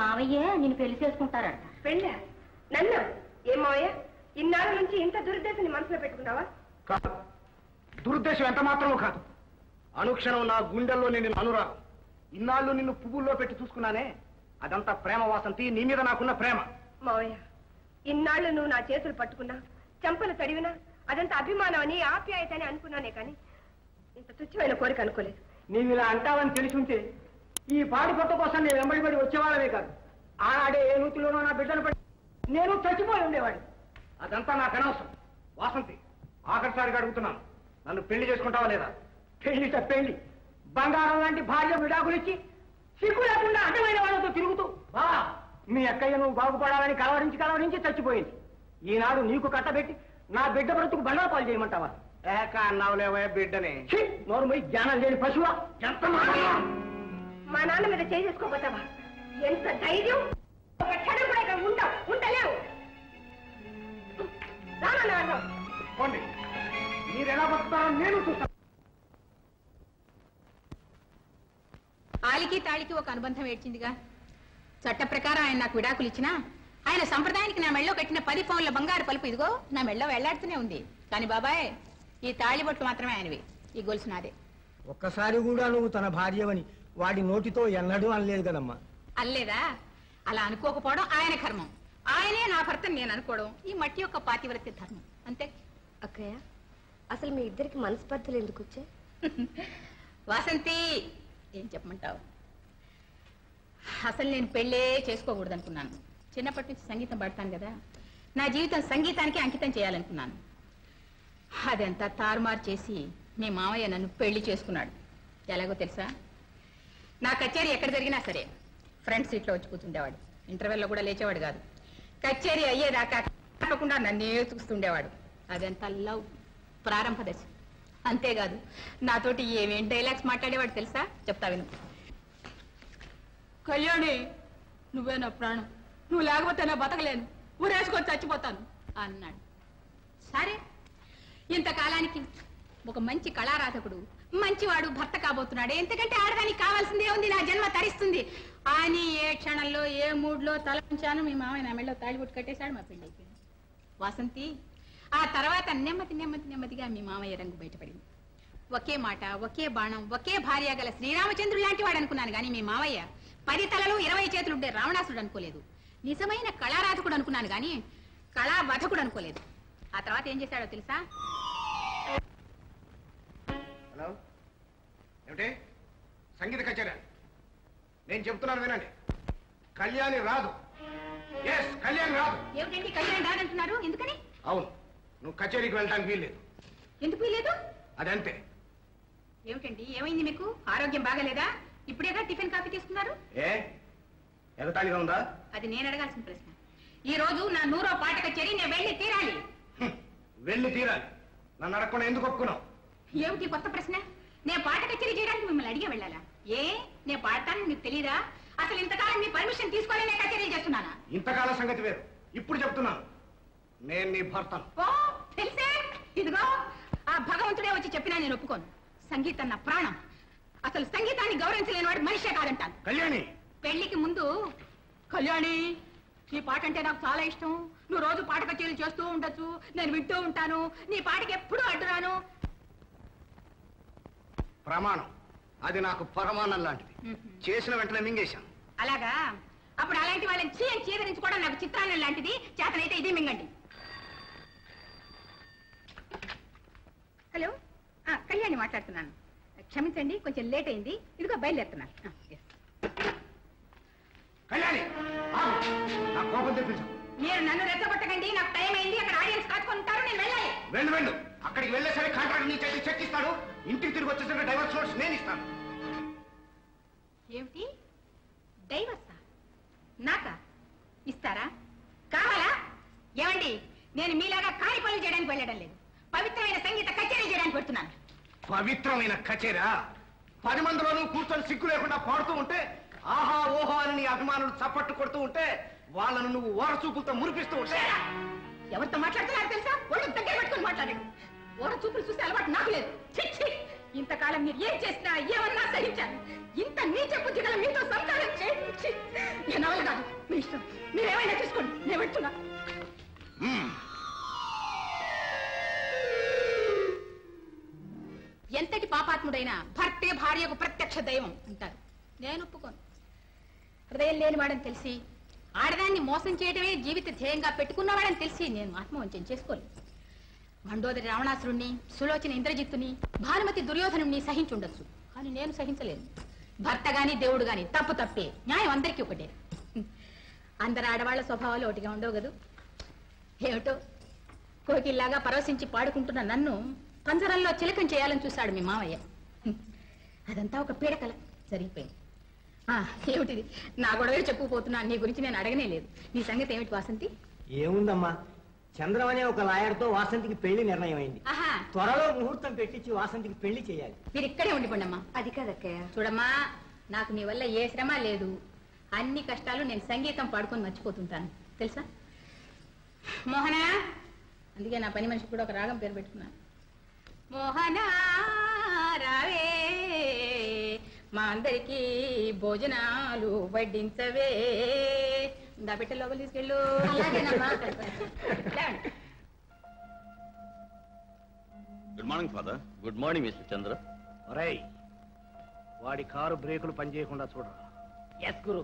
మావయ్య నిన్ను పెళ్లి చేసుకుంటారట. పెళ్ళా? నన్ను? ఏం మావయ్య, ఇన్నాళ్ళ నుంచి ఇంత దురుద్దేశాన్ని మనసులో పెట్టుకున్నావా? కాదు, దురుద్దేశం ఎంత మాత్రమో కాదు. అనుక్షణం నా గుండెల్లో నిన్ను అనురాగం. ఇన్నాళ్ళు నిన్ను పువ్వుల్లో పెట్టి చూసుకున్నానే, అదంతా ప్రేమ వాసంతి, నీ మీద నాకున్న ప్రేమ. మావయ్య, ఇన్నాళ్ళు నువ్వు నా చేతులు పట్టుకున్నా, చెంపలు తడివినా అదంతా అభిమానం అని, ఆప్యాయత అని అనుకున్నానే కానీ ఇంత తుచ్చమైన కోరిక అనుకోలేదు. నీవు ఇలా అంటావని తెలిసి ఉంటే ఈ పాడి పొట్ట కోసం నేను వెంబడిపడి వచ్చేవాళ్ళమే కాదు. ఆనాడే ఏ నూతిలోనో నా బిడ్డను పడి నేను చచ్చిపోయి ఉండేవాడిని. అదంతా నాకు అనవసరం. వాసంతి, ఆఖరిసారిగా అడుగుతున్నాను, నన్ను పెళ్లి చేసుకుంటావా లేదా? పెళ్లిట పెళ్లి, బంగారం లాంటి భార్య విడాకులిచ్చి సిగ్గు లేకుండా అడ్డమైన వాళ్ళతో తిరుగుతూ బా మీ అక్కయ్య నువ్వు బాగుపడాలని కలవరించి చచ్చిపోయింది. ఈనాడు నీకు కట్టబెట్టి నా బిడ్డ బ్రతుకు బండపాలు చేయమంటావా? ఏక అన్నావులేవే బిడ్డని. నోరుమై జ్ఞానం లేని పశువా! ఎంత మా నాన్న మీద చేసుకోపోతావా? ఎంత ధైర్యం! ఒక క్షణం కూడా ఇక్కడ ఉండలేవు. పోండి, మీరు ఎలా బతుకుతారో నేను చూస్తాను. ఆలికి తాళికి ఒక అనుబంధం ఏడ్చిందిగా. చట్ట ప్రకారం ఆయన నాకు విడాకులు ఇచ్చినా ఆయన సంప్రదాయానికి నా మెళ్ళో కట్టిన 10 పౌన్ల బంగారు పలుపు ఇదిగో నా మెళ్ళో వెళ్లాడుతూనే ఉంది. కానీ బాబాయ్, ఈ తాళి బొట్టు మాత్రమే ఆయనవి, ఈ గొలుసు నాదే. ఒక్కసారి కూడా నువ్వు తన భార్యవని వాడి నోటితో ఎన్నడూ అనలేదు కదమ్మా. అల్లేదా? అలా అనుకోకపోవడం ఆయన కర్మం. ఆయనే నా భర్తను నేను అనుకోవడం ఈ మట్టి యొక్క పాతివ్రత్య ధర్మం, అంతే. అక్కయ్య, అసలు మీ ఇద్దరికి మనస్పర్ధలు ఎందుకు వచ్చాయి? వాసంతి, ఏం చెప్పమంటావు? అసలు నేను పెళ్ళే చేసుకోకూడదు అనుకున్నాను. చిన్నప్పటి నుంచి సంగీతం పాడతాను కదా, నా జీవితం సంగీతానికి అంకితం చేయాలనుకున్నాను. అదంతా తారుమారు చేసి మీ మామయ్య నన్ను పెళ్లి చేసుకున్నాడు. ఎలాగో తెలుసా? నా కచేరీ ఎక్కడ జరిగినా సరే ఫ్రంట్ సీట్లో వచ్చి కూర్చుండేవాడు. ఇంటర్వెల్లో కూడా లేచేవాడు కాదు. కచేరీ అయ్యేదాకా తప్పకుండా నన్నే చూస్తుండేవాడు. అదంతా లవ్ ప్రారంభ దశ. అంతేకాదు, నాతోటి ఏమేం డైలాగ్స్ మాట్లాడేవాడు తెలుసా? చెప్తా విను. కళ్యాణి, నువ్వే నా ప్రాణం, నువ్వు లేకపోతే నా బతకలేను, ఊరేసుకొని చచ్చిపోతాను అన్నాడు. సరే, ఇంతకాలానికి ఒక మంచి కళారాధకుడు, మంచివాడు భర్త కాబోతున్నాడు. ఎంతకంటే ఆడదానికి కావాల్సిందే ఉంది, నా జన్మ తరిస్తుంది అని ఏ క్షణంలో ఏ మూడ్లో తలంచాను మీ మామయ్య నా మెళ్ళలో తాళిబొట్టు కట్టేశాడు. మా పెళ్ళి అయిపోయింది. వాసంతి, ఆ తర్వాత నెమ్మదిగా మీ మామయ్య రంగు బయటపడింది. ఒకే మాట, ఒకే బాణం, ఒకే భార్య గల శ్రీరామచంద్రుడు లాంటి వాడు అనుకున్నాను. కానీ మీ మావయ్య 10 తలలు 20 చేతులుండే రావణాసుడు అనుకోలేదు. నిజమైన కళారాధకుడు అనుకున్నాను కానీ కళావధకుడు అనుకోలేదు. ఆ తర్వాత ఏం చేశాడో తెలుసా? హలో, ఏమిటి సంగీత కచేరీ? నేను చెప్తున్నాను వినండి, కళ్యాణి రాదు. కళ్యాణి రాదు. ఏమిటండి కళ్యాణి రాదంటున్నారు? ఎందుకని? అవును, నువ్వు కచేరీకి వెళ్ళడానికి వీల్లేదు. ఎందుకు వీల్లేదు? అదంతే. ఏమిటండి, ఏమైంది మీకు? ఆరోగ్యం బాగాలేదా? ఇప్పుడేగా టిఫిన్ కాఫీ తీసుకున్నారు? ఎగతాళిగా ఉందా? అది నేను అడగాల్సిన ప్రశ్న. ఈ రోజు నా 100వ పాట కచేరీ నేను వెళ్ళి తీరాలి. వెళ్ళి తీరాలి? నన్ను అడగకుండా ఎందుకు ఒప్పుకున్నావు? ఏమిటి కొత్త ప్రశ్న? నేను పాట కచేరీ చేయడానికి మిమ్మల్ని అడిగే వెళ్ళాలా? నేను పాడతాను మీకు తెలీదా? అసలు ఇంతకాలం మీ పర్మిషన్ తీసుకోవాలనే కచేరీ చేస్తున్నానా? ఇంతకాలం సంగతి వేరు, ఇప్పుడు చెప్తున్నాను, నేను నీ భర్తను. ఓ తెలిసే, ఇదిగో ఆ భగవంతుడే వచ్చి చెప్పినా నేను ఒప్పుకోను. సంగీతం నా ప్రాణం. అసలు సంగీతాన్ని గౌరవించలేని వాడు మనిషే కాదంటాను. కళ్యాణి, పెళ్లికి ముందు కళ్యాణి, నీ పాట అంటే నాకు చాలా ఇష్టం, నువ్వు రోజు పాట కచేరీలు చేస్తూ ఉండొచ్చు, నేను వింటూ ఉంటాను, నీ పాటకి ఎప్పుడూ అడ్డురాను. ప్రమాణం, అది నాకు పరమాణం లాంటిది. చేసిన వెంటనే మింగేశాను. అలాగా? అప్పుడు అలాంటి వాళ్ళని చీదరించుకోవడం నాకు చిత్రాన్నం లాంటిది. చేతనైతే ఇది మింగండి. హలో, కళ్యాణి మాట్లాడుతున్నాను. క్షమించండి, కొంచెం లేట్ అయింది. ఇదిగో బయలుదేరుతున్నాను. కళ్యాణి, నా కోపం తెప్పించు. మీరు నన్ను రెచ్చగొట్టకండి, నాకు టైం అయింది. అక్కడ ఆడియన్స్ కాచుకొని ఉంటారు, నేను వెళ్ళాలి. వెళ్ళు. అక్కడికి వెళ్ళేసరి కాంట్రాక్ట్ నీ చేతి చెక్ ఇస్తాడు. ఇంటికి తిరిగి వచ్చేసరికి డైవర్స్ నోట్స్ నేను ఇస్తాను. ఏమిటి? డైవర్సా? నాకా? ఇస్తారా? కావాలా? ఏమండి, నేను మీలాగా కాని పనులు చేయడానికి వెళ్ళడం లేదు. పవిత్రమైన సంగీత కచేరీ చేయడానికి పెడుతున్నాను. పవిత్రమైన కచేరా? 10 మందిలోనూ కూర్చొని సిగ్గు లేకుండా పాడుతూ ఉంటే, ఆహా ఓహో అని నీ అభిమానులు చప్పట్టు కొడుతూ ఉంటే, వాళ్ళను నువ్వు ఓర చూపులతో మురిపిస్తూ ఉంటే. ఎవరితో మాట్లాడుతున్నారు తెలుసా? ఒళ్ళు దగ్గర పెట్టుకుని మాట్లాడాడు. ఓర చూపులు చూస్తే అలవాటు నాకు లేదు. ఇంతకాలం మీరు ఏం చేసినా ఏమన్నా సహించాను. ఇంత నీచ బుద్ధి గల మీతో సంసారం చేయించి నవల కాదు. మీ ఇష్టం, మీరేమైనా చూసుకోండి. నేను పెడుతున్నా. ఎంతటి పాపాత్ముడైనా భర్తే భార్యకు ప్రత్యక్ష దైవం అంటారు. నేను ఒప్పుకోను. హృదయం లేనివాడని తెలిసి, ఆడదాన్ని మోసం చేయడమే జీవిత ధ్యేయంగా పెట్టుకున్నవాడని తెలిసి నేను ఆత్మవంచన చేసుకోలేదు. మండోదరి రావణాసురుణ్ణి, సులోచన ఇంద్రజిత్తుని, భానుమతి దుర్యోధనుణ్ణి సహించుండొచ్చు, కానీ నేను సహించలేను. భర్త గాని దేవుడు గాని తప్పు తప్పే, న్యాయం అందరికీ ఒకటే. అందరు ఆడవాళ్ల స్వభావాలు ఒకటిగా ఉండవు కదూ. ఏమిటో కోకిల్లాగా పరవశించి పాడుకుంటున్న నన్ను పంజరంలో చిలకం చేయాలని చూశాడు మీ మావయ్య. అదంతా ఒక పీడకల జరిగిపోయింది. ఏమిటిది? నా గొడవే చెప్పుకుపోతున్నా. నీ గురించి నేను అడగనే లేదు. నీ సంగతి ఏమిటి వాసంతి? ఏముందమ్మా, చంద్రం అనే ఒక లాయర్తో వాసంతికి పెళ్లి నిర్ణయం అయింది. త్వరలో ముహూర్తం పెట్టించి వాసంతికి పెళ్లి చేయాలి. మీరు ఇక్కడే ఉండిపోండి అమ్మా. అది కాదక్కయ్య. చూడమ్మా, నాకు నీ వల్ల ఏ శ్రమ లేదు. అన్ని కష్టాలు నేను సంగీతం పాడుకొని మర్చిపోతుంటాను, తెలుసా మోహనా? అందుకే నా పని మనిషికి కూడా ఒక రాగం పేరు పెట్టుకున్నాను. మోహనా రావే, మా అందరికి భోజనాలు వడ్డించవే. ఇందా పెట్టే లోపల తీసుకెళ్ళు. Good morning father. Good morning mister Chandra. ఒరేయ్, వాడి కారు బ్రేకులు పనిచేయకుండా చూడరా. ఎస్ గురు.